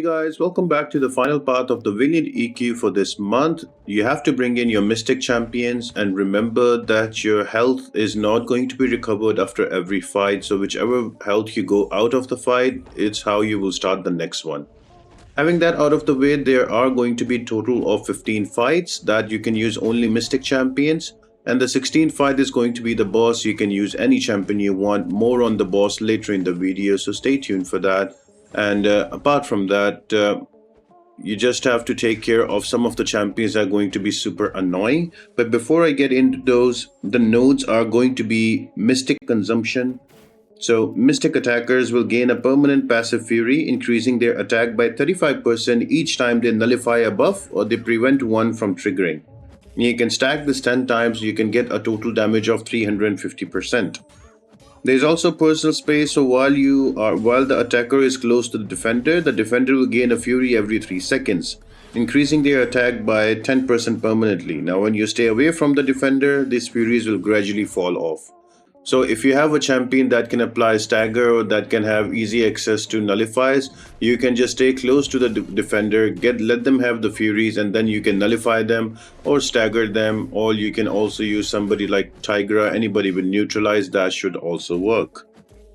Hey guys, welcome back to the final part of the Valiant EQ for this month. You have to bring in your Mystic champions and remember that your health is not going to be recovered after every fight. So whichever health you go out of the fight, it's how you will start the next one. Having that out of the way, there are going to be a total of 15 fights that you can use only Mystic champions. And the 16th fight is going to be the boss. You can use any champion you want. More on the boss later in the video, so stay tuned for that. And apart from that, you just have to take care of some of the champions that are going to be super annoying. But before I get into those, the nodes are going to be Mystic Consumption. So Mystic attackers will gain a permanent passive fury, increasing their attack by 35% each time they nullify a buff or they prevent one from triggering. You can stack this 10 times, you can get a total damage of 350%. There's also personal space, so while the attacker is close to the defender will gain a fury every 3 seconds, increasing their attack by 10% permanently. Now when you stay away from the defender, these furies will gradually fall off. So if you have a champion that can apply stagger or that can have easy access to nullifies, you can just stay close to the defender, let them have the furies, and then you can nullify them or stagger them, or you can also use somebody like Tigra. Anybody with neutralize, that should also work.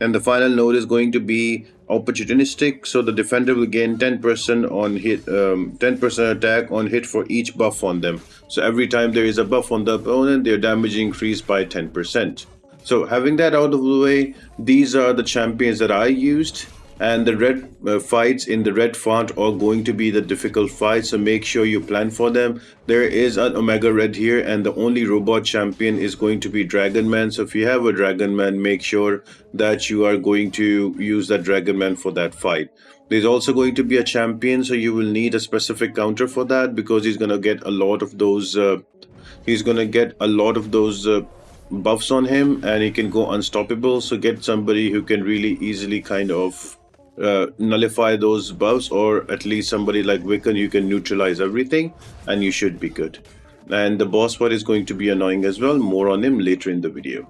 And the final node is going to be opportunistic, so the defender will gain 10% on hit, 10% attack on hit for each buff on them. So every time there is a buff on the opponent, their damage increased by 10%. So having that out of the way, these are the champions that I used, and the red fights in the red font are going to be the difficult fights, so make sure you plan for them. There is an Omega Red here, and the only robot champion is going to be Dragon Man. So if you have a Dragon Man, make sure that you are going to use that Dragon Man for that fight. There's also going to be a champion, so you will need a specific counter for that, because he's going to get a lot of those buffs on him, and he can go unstoppable. So get somebody who can really easily kind of nullify those buffs, or at least somebody like Wiccan, you can neutralize everything and you should be good. And the boss fight is going to be annoying as well. More on him later in the video.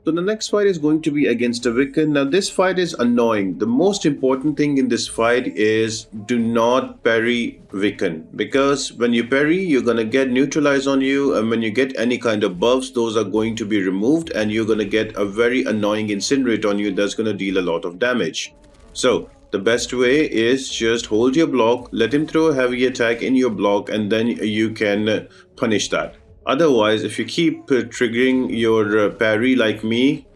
So the next fight is going to be against a Wiccan. Now this fight is annoying. The most important thing in this fight is do not parry Wiccan, because when you parry, you're going to get neutralized on you, and when you get any kind of buffs, those are going to be removed, and you're going to get a very annoying incinerate on you that's going to deal a lot of damage. So the best way is just hold your block, let him throw a heavy attack in your block, and then you can punish that. Otherwise, if you keep triggering your parry like me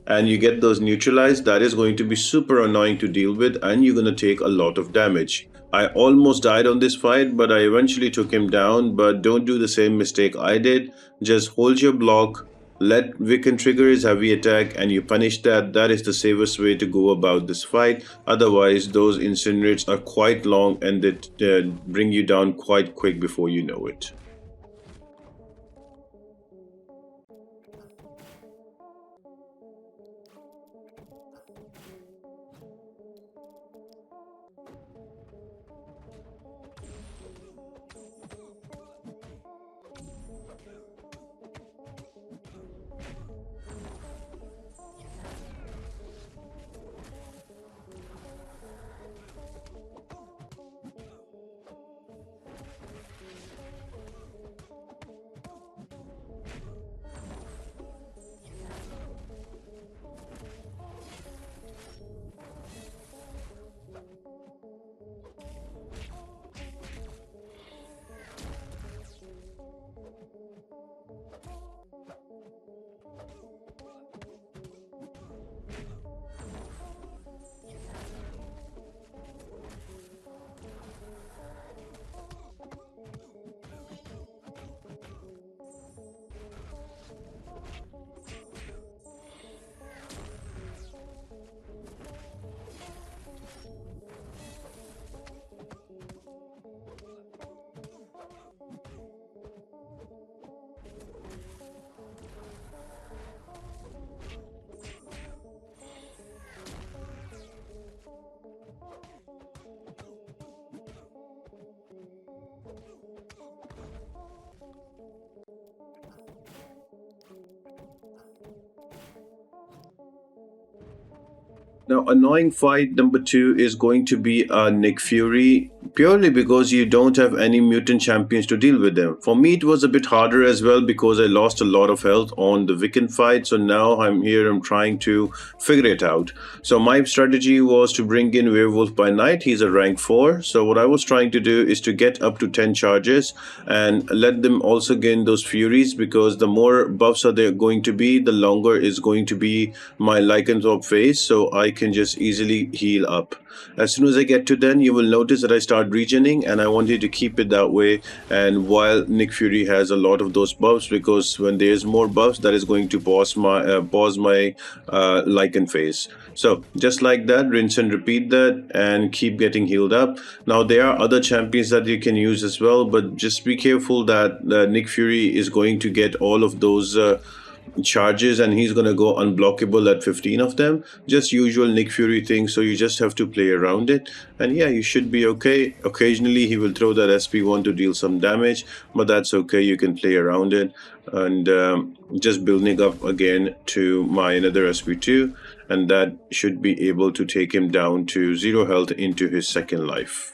and you get those neutralized, that is going to be super annoying to deal with, and you're going to take a lot of damage. I almost died on this fight, but I eventually took him down. But don't do the same mistake I did. Just hold your block, let Wiccan trigger his heavy attack, and you punish that. That is the safest way to go about this fight. Otherwise, those incinerates are quite long and they bring you down quite quick before you know it. Now, annoying fight number two is going to be Nick Fury, purely because you don't have any mutant champions to deal with them. For me, it was a bit harder as well because I lost a lot of health on the Wiccan fight. So now I'm here, I'm trying to figure it out. So my strategy was to bring in Werewolf by Night. He's a rank 4. So what I was trying to do is to get up to 10 charges and let them also gain those Furies, because the more buffs are there going to be, the longer is going to be my Lycanthrope phase. So I can just easily heal up. As soon as I get to 10, you will notice that I start regening, and I wanted to keep it that way. And while Nick Fury has a lot of those buffs, because when there's more buffs, that is going to pause my Lycan phase. So just like that, rinse and repeat that, and keep getting healed up. Now there are other champions that you can use as well, but just be careful that Nick Fury is going to get all of those charges, and he's going to go unblockable at 15 of them. Just usual Nick Fury thing, so you just have to play around it, and yeah, you should be okay. Occasionally he will throw that SP1 to deal some damage, but that's okay, you can play around it. And just building up again to my another SP2, and that should be able to take him down to 0 health into his second life.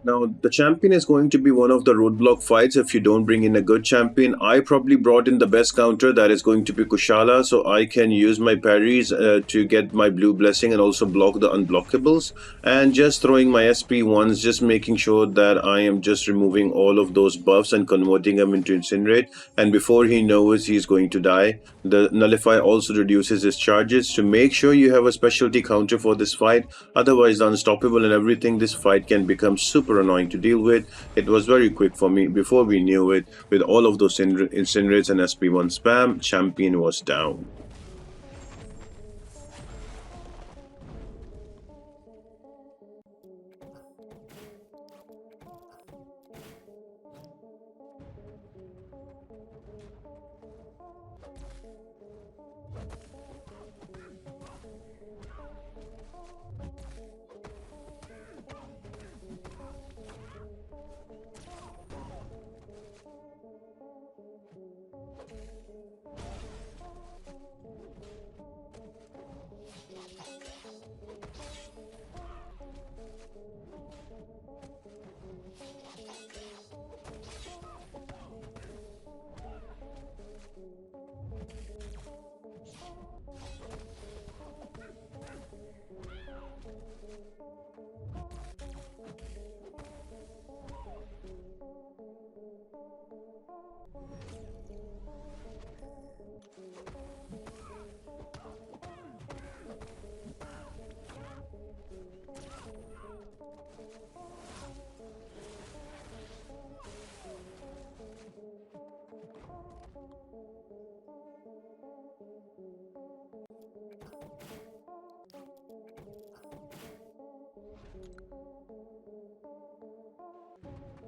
Now, the champion is going to be one of the roadblock fights if you don't bring in a good champion. I probably brought in the best counter, that is going to be Kushala, so I can use my parries to get my blue blessing and also block the unblockables. And just throwing my SP1s, just making sure that I am just removing all of those buffs and converting them into Incinerate. And before he knows he's going to die, the Nullify also reduces his charges. To make sure you have a specialty counter for this fight, otherwise the Unstoppable and everything, this fight can become super annoying to deal with. It was very quick for me. Before we knew it, with all of those Incinerates and SP1 spam, champion was down.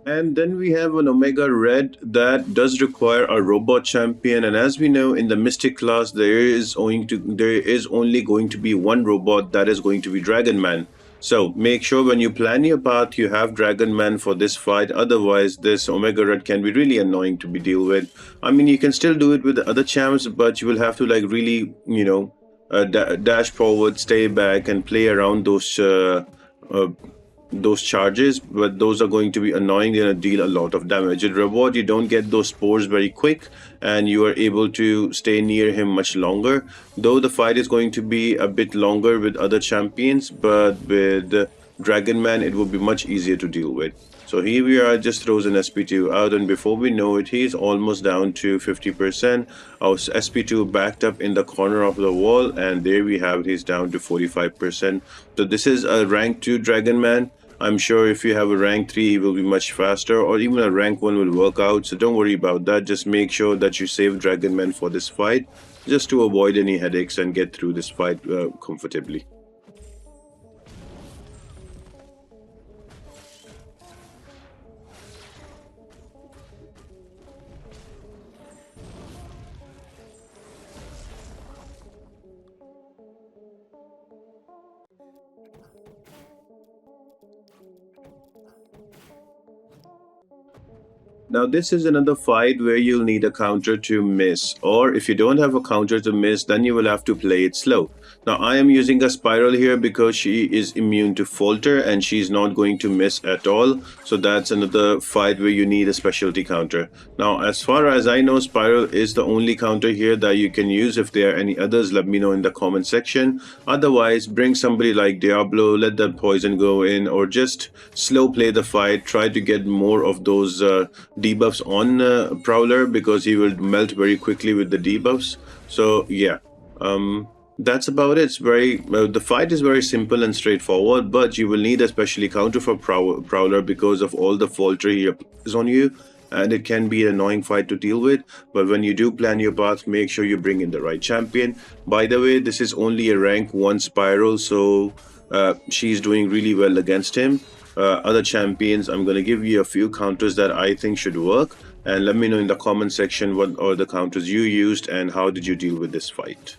And then we have an Omega Red that does require a robot champion. And as we know, in the Mystic class, there is only going to be one robot that is going to be Dragon Man. So make sure when you plan your path, you have Dragon Man for this fight. Otherwise, this Omega Red can be really annoying to be deal with. I mean, you can still do it with the other champs, but you will have to like really, dash forward, stay back, and play around uh, those charges, but those are going to be annoying and deal a lot of damage. In reward, you don't get those spores very quick, and you are able to stay near him much longer. Though the fight is going to be a bit longer with other champions, but with Dragon Man, it will be much easier to deal with. So here we are, just throws an SP2 out, and before we know it, he's almost down to 50%. Our SP2 backed up in the corner of the wall, and there we have it, he's down to 45%. So this is a rank 2 Dragon Man. I'm sure if you have a rank 3, he will be much faster, or even a rank 1 will work out. So don't worry about that. Just make sure that you save Dragon Man for this fight, just to avoid any headaches and get through this fight comfortably. Now, this is another fight where you'll need a counter to miss, or if you don't have a counter to miss, then you will have to play it slow. Now, I am using a Spiral here because she is immune to Falter and she's not going to miss at all. So that's another fight where you need a specialty counter. Now, as far as I know, Spiral is the only counter here that you can use. If there are any others, let me know in the comment section. Otherwise, bring somebody like Diablo, let that poison go in, or just slow play the fight. Try to get more of those debuffs on Prowler because he will melt very quickly with the debuffs. So yeah, that's about it. It's the fight is very simple and straightforward, but you will need a specially counter for Prowler because of all the falter he applies on you, and it can be an annoying fight to deal with. But when you do plan your path, make sure you bring in the right champion. By the way, this is only a rank 1 Spiral, so she's doing really well against him. Other champions, I'm going to give you a few counters that I think should work, and let me know in the comment section what are the counters you used and how did you deal with this fight.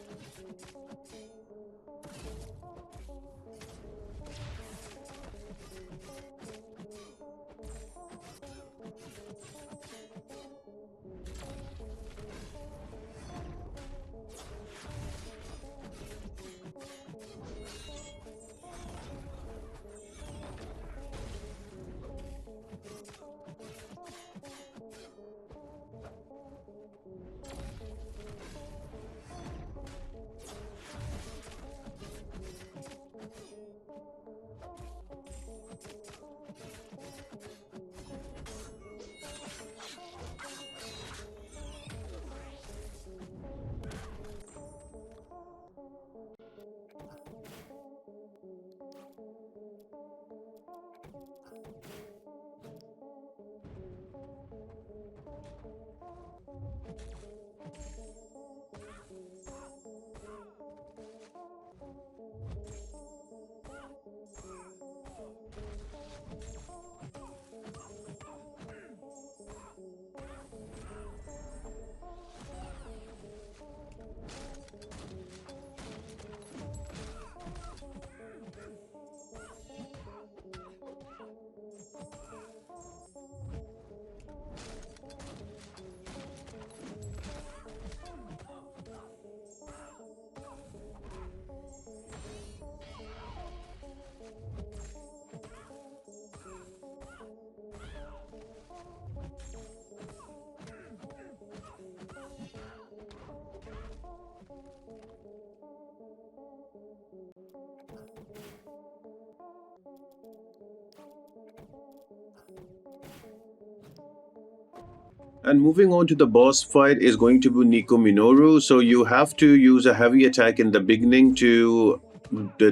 And moving on to the boss fight is going to be Nico Minoru. So you have to use a heavy attack in the beginning to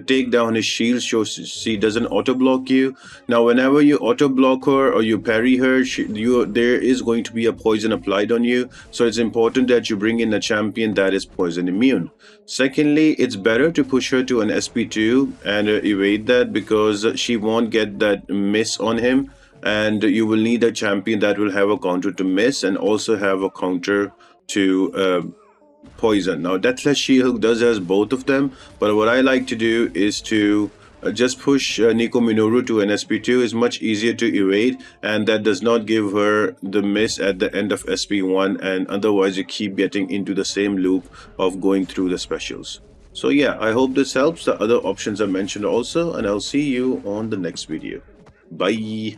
take down his shield so she doesn't auto block you. Now, whenever you auto block her or you parry her, there is going to be a poison applied on you. So it's important that you bring in a champion that is poison immune. Secondly, it's better to push her to an SP2 and evade that because she won't get that miss on him. and you will need a champion that will have a counter to miss and also have a counter to poison. Now, Deathless She-Hulk does has both of them, but what I like to do is to just push Nico Minoru to an SP2 is much easier to evade, and that does not give her the miss at the end of SP1, and otherwise you keep getting into the same loop of going through the specials. So yeah, I hope this helps. The other options are mentioned also, and I'll see you on the next video. Bye!